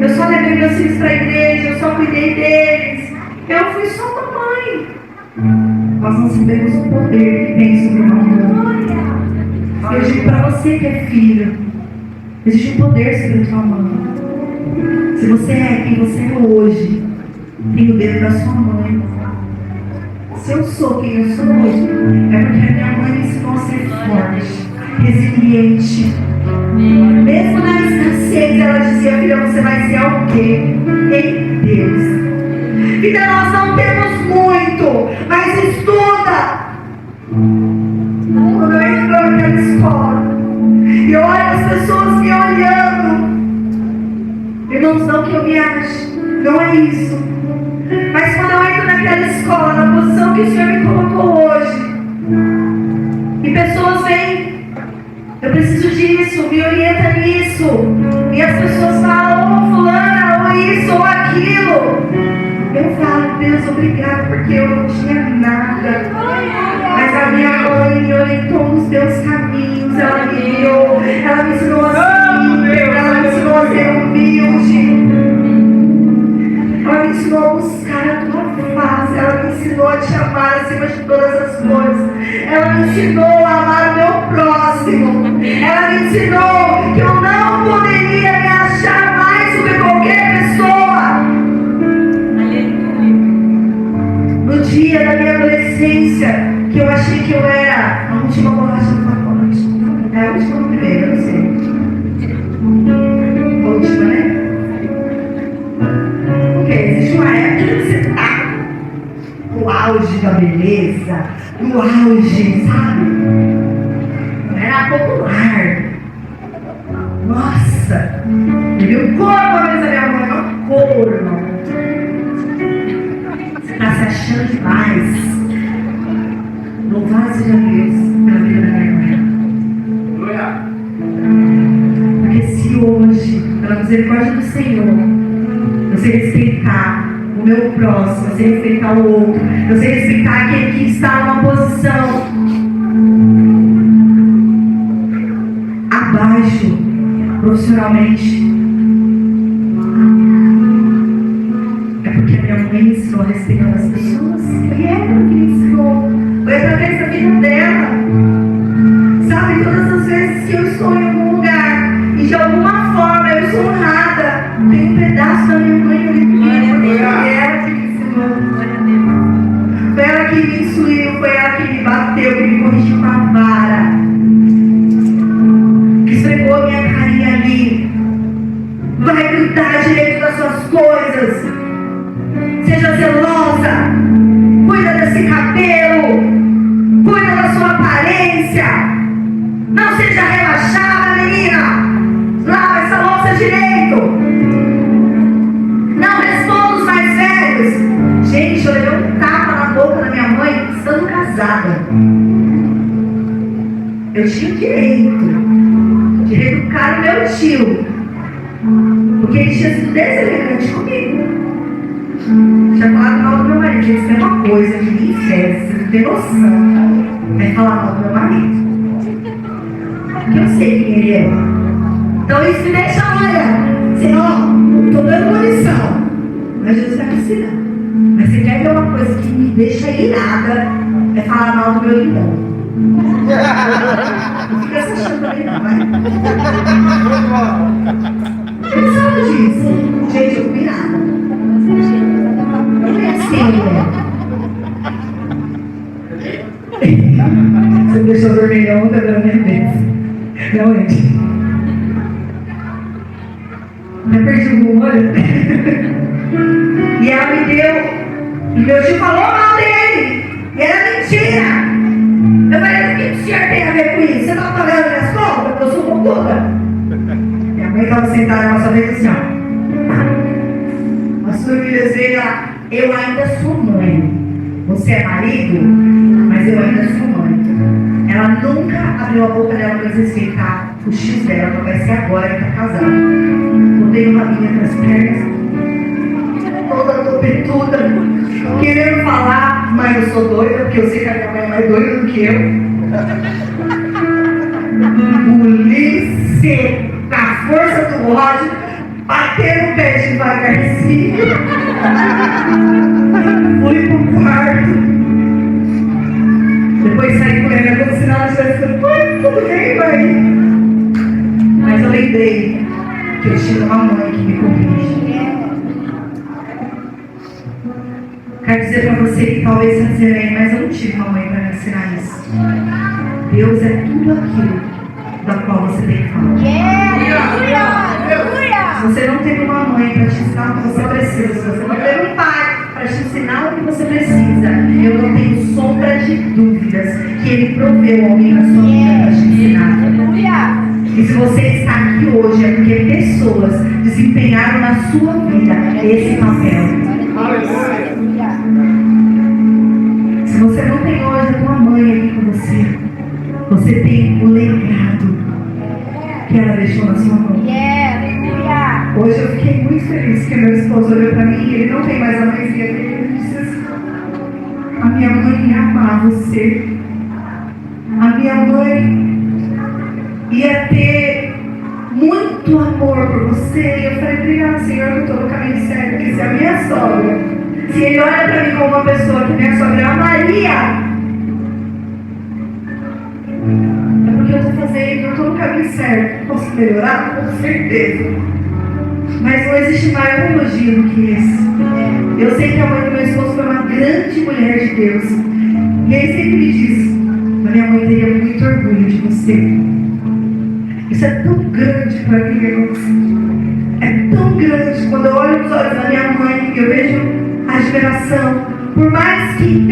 Eu só levei meus filhos para a igreja, eu só cuidei deles. Eu fui só uma mãe. Nós não sabemos o poder que tem sobre uma mãe. Eu digo para você que é filho, existe um poder sobre a tua mãe. Se você é quem você é hoje, tem o dedo da sua mãe. Se eu sou quem eu sou hoje, é porque a minha mãe me ensinou a ser forte, resiliente. Mesmo na escassez, ela dizia: filha, você vai ser alguém em Deus. Filha, nós não temos muito, mas estuda. Quando eu entro naquela escola e eu olho as pessoas me olhando, irmãos, não que eu me ache, não é isso. Mas quando eu entro naquela escola, na posição que o Senhor me colocou hoje, e pessoas vêm: eu preciso disso, me orienta nisso. E as pessoas falam: ô fulana, ou isso, ou aquilo. Eu falo: Deus, obrigado, porque eu não tinha nada. Mas a minha mãe me orientou nos teus caminhos. Ela me guiou, ela me ensinou a ser, ela me ensinou a ser humilde. Ela me ensinou a buscar a tua face. Ela me ensinou a te amar acima de todas as coisas. Ela me ensinou a amar o meu próximo. Ela me ensinou que eu não poderia me achar mais do que qualquer pessoa. No dia da minha adolescência, que eu achei que eu era a última bolacha do pacote. É a última ou a primeira, não sei. A última, né? Porque existe uma época que você está no auge da beleza, no auge, sabe? Era popular. Nossa! Eu vi o corpo uma vez da minha mãe, uma cor, irmão. Você está se achando demais. Louvado seja Deus pela vida da minha irmã. Porque se hoje, pela misericórdia do Senhor, eu sei respeitar o meu próximo, eu sei respeitar o outro, eu sei respeitar aquele que está numa posição abaixo profissionalmente, é porque a minha mãe me ensinou a respeitar as pessoas. E é ela que me ensinou. Foi através da vida dela. Sabe, todas as vezes que eu estou em algum lugar e de alguma forma eu sou honrada, tem um pedaço da minha mãe ali comigo, porque foi ela que me ensinou. Foi ela que me instruiu, foi ela que me bateu, que me corrigiu com a vara, que esfregou a minha carinha ali. Vai cuidar direito das suas coisas. Seja zelosa. Cuida desse cabelo. Cuida da sua aparência. Não seja relaxada, menina. Lava essa louça direito. Não responda os mais velhos. Gente, eu levei um tapa na boca da minha mãe estando casada. eu tinha o direito de reeducar o meu tio, porque ele tinha sido deselegante comigo. Tinha falado mal do meu marido. Isso é uma coisa que me fez, você não tem noção. É falar mal do meu marido. Porque eu sei quem ele é. Então isso me deixa, olha, Senhor, estou dando munição. Mas Jesus vai me ensinar. Mas você quer ver uma coisa que me deixa irada? É falar mal do meu irmão. Não fica se achando também não, vai. Ele sabe disso. Gente, eu comi nada. Não é assim, né? Você deixou dormir ontem da minha vez. Realmente. Eu perdi o rumo, olha. E ela me deu. E meu tio falou mal dele. E era mentira. Eu falei, o que o senhor tem a ver com isso? Você está pagando minhas contas? Porque eu sou condutora. Minha mãe estava sentada na nossa vez assim, ó. A sua filha, eu ainda sou mãe. Você é marido, mas eu ainda sou mãe. Ela nunca abriu a boca dela para desrespeitar o X dela, que vai ser agora que está casada. Botei uma linha nas pernas, toda topetuda, querendo falar, mas eu sou doida, porque eu sei que a minha mãe é mais doida do que eu. Polícia, com a força do ódio, bater no pé devagarzinho. Fui pro quarto. Depois saí correndo, como se ela estivesse falando, pai, tudo bem, mãe? Mas eu lembrei que eu tinha uma mãe que me corrige. Quero dizer para você que talvez você dizer bem, mas eu não tive uma mãe para me ensinar isso. Deus é tudo aquilo da qual você tem que falar. Se você não teve uma mãe para te ensinar o que você precisa, se você não teve um pai para te ensinar o que você precisa, eu não tenho sombra de dúvidas que Ele proveu alguém na sua vida para te ensinar. E se você está aqui hoje é porque pessoas desempenharam na sua vida esse papel. Se você não tem hoje a tua mãe aqui com você, você tem o legado que ela deixou na sua mão. Hoje eu fiquei muito feliz que meu esposo olhou para mim e ele não tem mais a mãezinha dele. Ele disse assim, a minha mãe ia amar você. A minha mãe ia ter muito amor por você. E eu falei, obrigado, Senhor, eu estou no caminho certo. Porque se a minha sogra, se ele olha para mim como uma pessoa que minha sogra amaria, é porque eu estou fazendo, eu estou no caminho certo. Posso melhorar? Com certeza. Mas não existe maior elogio do que esse. Eu sei que a mãe do meu esposo foi uma grande mulher de Deus. E ele sempre me disse, a minha mãe teria muito orgulho de você. Isso é tão grande para mim, irmãos. É tão grande. Quando eu olho nos olhos da minha mãe, eu vejo a admiração. Por mais que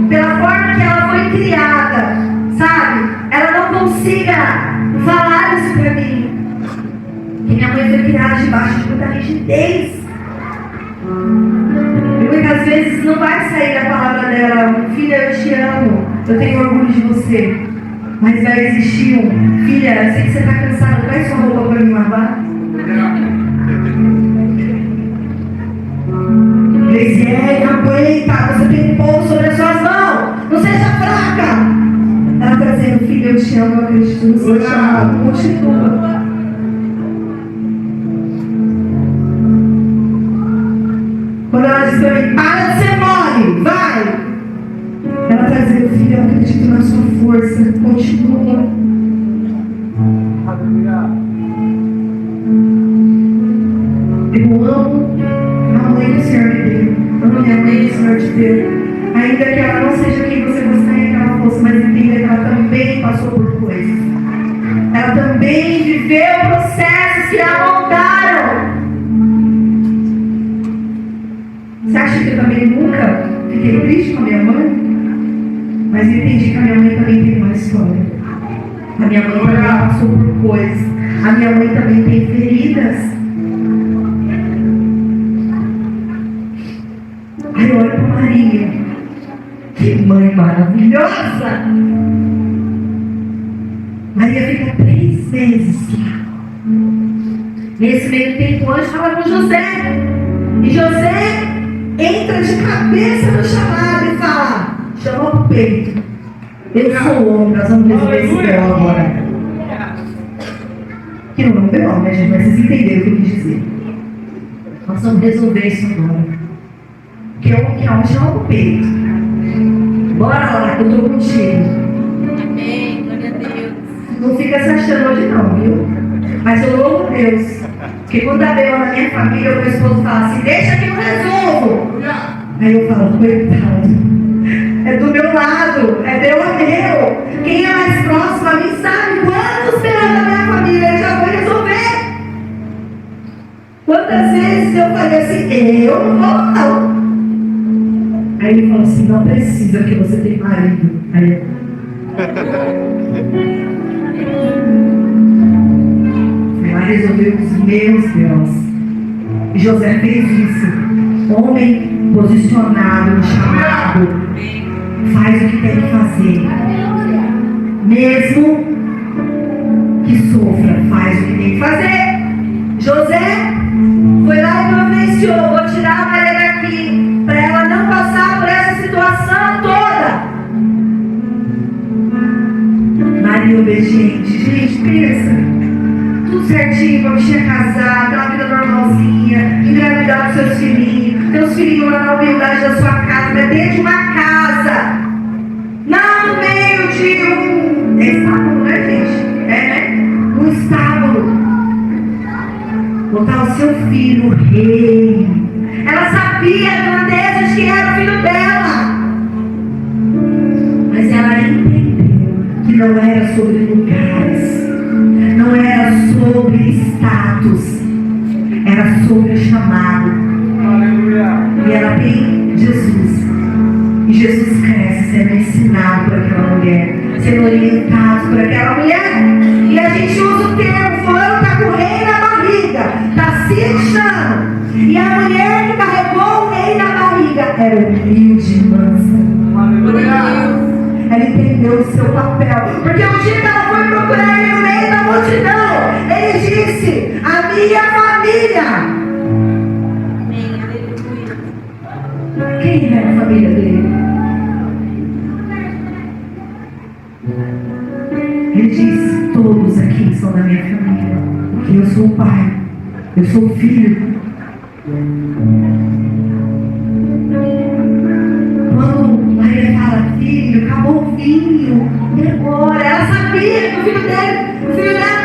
pela forma que ela foi criada, sabe? Ela não consiga falar isso para mim. Que minha mãe foi criada debaixo de muita rigidez. E muitas vezes não vai sair da palavra dela, filha, eu te amo, eu tenho orgulho de você. Mas vai existir filha, eu sei que você está cansada, traz sua roupa para me lavar. Gleisiele, aguenta, você tem pouco sobre as suas mãos, não seja fraca. Ela está dizendo, filha, eu te amo, eu acredito no seu chamado, continua. Quando ela diz para mim, para de ser mole, vai! Ela está dizendo, filha, eu acredito na sua força, continua. Eu amo a mãe que o Senhor me deu, amo minha mãe que o Senhor te deu. Ainda que ela não seja quem você gostaria que ela fosse, mas entenda que ela também passou por coisas. Ela também viveu processos que a moldaram. Você acha que eu também nunca fiquei triste com a minha mãe? Mas eu entendi que a minha mãe também tem uma história. A minha mãe também passou por coisas. A minha mãe também tem feridas. Aí eu olho para Maria. Que mãe maravilhosa! Maria fica 3 meses lá. Nesse meio tempo, o anjo fala com José. E José entra de cabeça no chamado e fala: chama o peito. Eu sou o homem, nós vamos resolver esse B.O. agora. Que não é um B.O., né, gente? Mas vocês entenderam o que eu quis dizer. Nós vamos resolver isso agora. Que é o homem chama o peito. Bora lá, que eu estou contigo. Amém, glória a Deus. Não fica se achando hoje não, viu? Mas eu louvo Deus. Porque quando dá B.O. na minha família, o meu esposo fala assim: deixa que eu resolvo. Aí eu falo: coitado. É do meu lado, é meu. Quem é mais próximo a mim sabe quantos pelos da minha família eu já vou resolver. Quantas vezes eu falei assim: eu não vou não. Aí ele falou assim: não precisa, porque você tem marido. Aí eu... fui lá resolver os meus Deus. E José fez isso. Homem posicionado, chamado, faz o que tem que fazer. Mesmo que sofra, faz o que tem que fazer. José foi lá e providenciou: vou tirar a Maria daqui, para ela não passar por essa situação toda. Maria obediente. Gente, pensa, tudo certinho para mexer casar, ter uma vida normalzinha, engravidar os seus filhinhos, ter os filhinhos lá na humildade da sua casa, dentro de uma casa, não no meio de um estábulo, né, gente? Né? Um estábulo. Botar o seu filho no rei. Ela sabia a grandeza de quem era o filho dela, mas ela entendeu que não era sobre lugares, não era sobre status, era sobre o chamado. Aleluia. E ela tem Jesus. E Jesus cresce sendo ensinado por aquela mulher, sendo orientado por aquela mulher. E a gente usa o termo: fulano está com o rei na barriga, está se achando. E a mulher que carregou o rei na barriga era humilde e mansa. Aleluia. Ela entendeu o seu papel. Porque o dia que ela foi procurar ele no meio da multidão, ele disse: a minha família. Amém, aleluia. Quem é a família dele? Ele disse: todos aqui são da minha família. Porque eu sou o pai, eu sou o filho. Quando Maria fala: filho, acabou o vinho, e agora? Ela sabia que o filho dela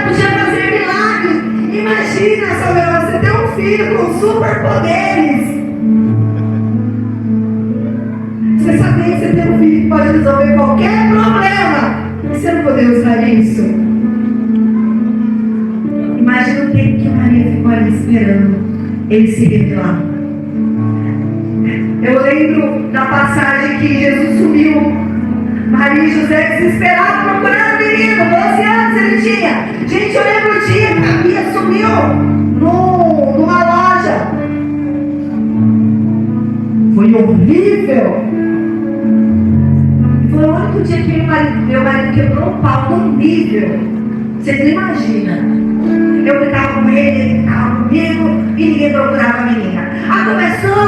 podia fazer milagres. Imagina, Samuel, você ter um filho com superpoderes. Você sabia que você tem um filho que pode resolver qualquer problema. Você não poder usar isso? Imagina o tempo que Maria ficou ali esperando ele se revelar. Eu lembro da passagem que Jesus sumiu. Maria e José desesperados procurando o menino. 12 anos ele tinha. Gente, eu lembro o dia que a Bia sumiu numa loja. Foi horrível. Foi o único dia que meu marido quebrou um pau num nível. Vocês não imaginam. Eu ficava com ele ficava comigo e ninguém procurava a menina. Começou,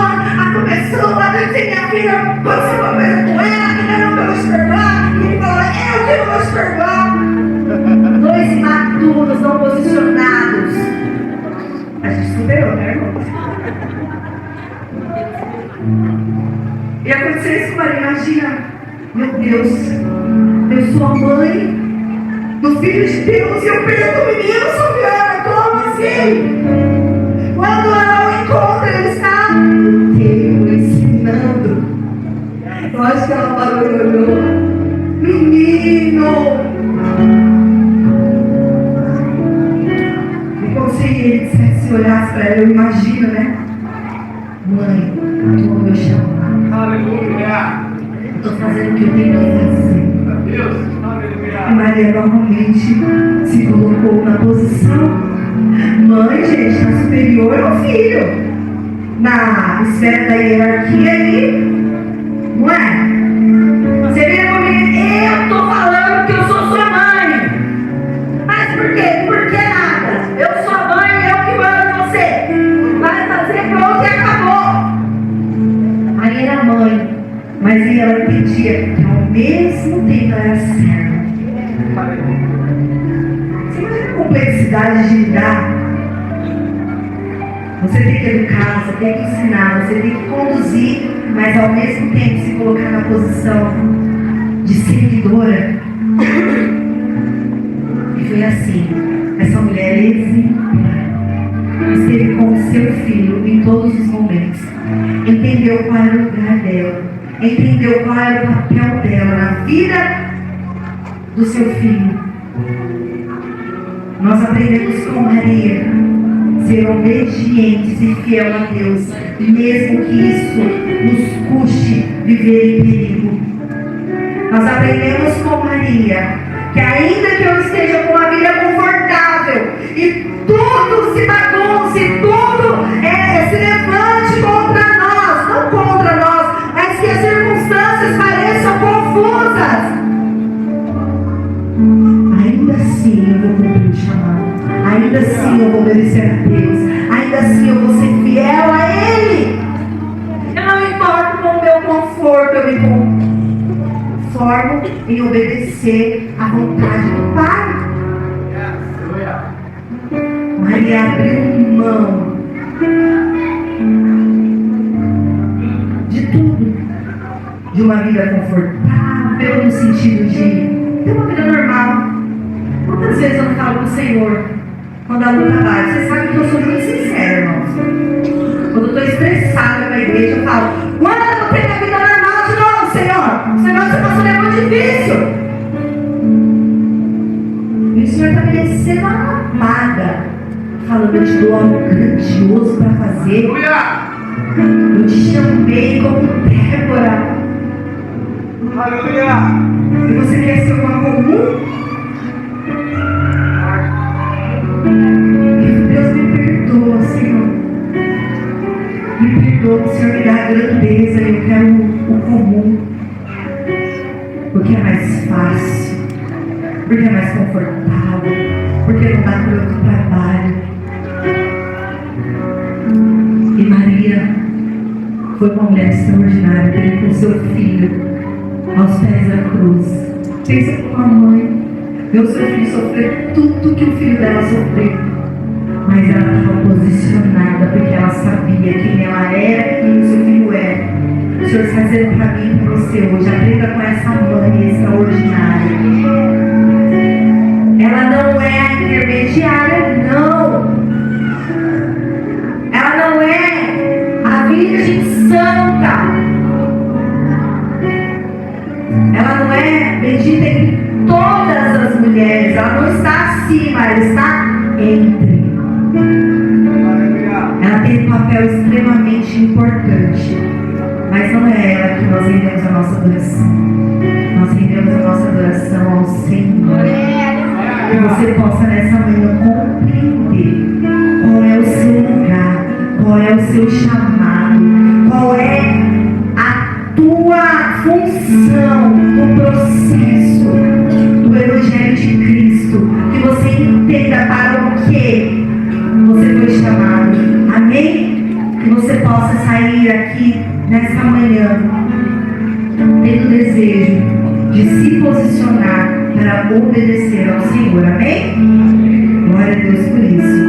se minha filha aconteceu uma coisa com ela, eu não vou te perdoar. E ele falou: eu que não vou te perdoar. 2 imaturos, não posicionados. A gente superou, né, irmão? E aconteceu isso com Maria. Imagina, meu Deus, eu sou a mãe do Filho de Deus e eu perco o menino, Sofiana, como assim? Quando ela o encontra, ele está inteiro, ensinando. Eu acho que ela parou e olhou: menino! E como se ele dissesse, olhasse para ela, eu imagino, né? Mãe, tu ouviu eu chamar. Aleluia. Eu estou fazendo o que eu tenho que fazer. Deus. E Aleluia. Maria novamente se colocou na posição. Mãe, gente, está superior ao filho. Na esfera da hierarquia aí. Não é? Você vira comigo: eu estou falando que eu sou sua mãe. apredia que ao mesmo tempo ela era serva. Você imagina a complexidade de lidar? Você tem que educar, você tem que ensinar, você tem que conduzir, mas ao mesmo tempo se colocar na posição de servidora. E foi assim, essa mulher exemplar esteve com o seu filho em todos os momentos. Entendeu qual era o lugar dela, entendeu qual era o papel dela na vida do seu filho. Nós aprendemos com Maria ser obedientes e fiel a Deus, mesmo que isso nos custe viver em perigo. Nós aprendemos com Maria que ainda que eu esteja com uma vida confortável e tudo se bagunce, tudo se levante contra nós, não contra nós, mas que as circunstâncias pareçam confusas, ainda assim eu vou cumprir o chamado, ainda assim eu vou obedecer a Deus, ainda assim eu vou ser fiel a Ele. Eu não me importo com o meu conforto, eu me conformo em obedecer à vontade do Pai. Maria abriu mão de tudo, de uma vida confortável, no sentido de ter uma vida normal. Quantas vezes eu falo com o Senhor, quando a luta bate? Você sabe que eu sou muito sincera, irmãos. Quando eu estou estressada na igreja, eu falo: quando eu vou ter minha vida normal de novo, Senhor? O negócio que você passou é muito difícil. E o Senhor está me descendo uma amada, falando: eu te dou algo grandioso para fazer. Eu te chamei como Débora. Aleluia. E você quer ser uma comum? Deus me perdoa, Senhor. Me perdoa, Senhor, me dá a grandeza. Eu quero o comum, porque é mais fácil, porque é mais confortável, porque não dá tanto trabalho. E Maria foi uma mulher extraordinária, teve com seu filho aos pés da cruz. Pensa com a mãe, meu seu filho sofreu tudo que o filho dela sofreu, mas ela estava posicionada porque ela sabia quem ela era e quem o seu filho era. O Senhor está dizendo para mim e para você hoje: aprenda com essa mãe extraordinária. Ela não é a intermediária, não. Ela não é a Virgem Santa. Ela não é bendita entre todas as mulheres. Ela não está acima, ela está entre. Ela tem um papel extremamente importante, mas não é ela que nós rendemos a nossa adoração. Nós rendemos a nossa adoração ao Senhor. Que você possa nessa manhã compreender qual é o seu lugar, qual é o seu chamado, qual é a tua função no processo do Evangelho de Cristo. Que você entenda para o que você foi chamado. Amém? Que você possa sair aqui nessa manhã tendo desejo de se posicionar para obedecer ao Senhor. Amém? Glória a Deus por isso.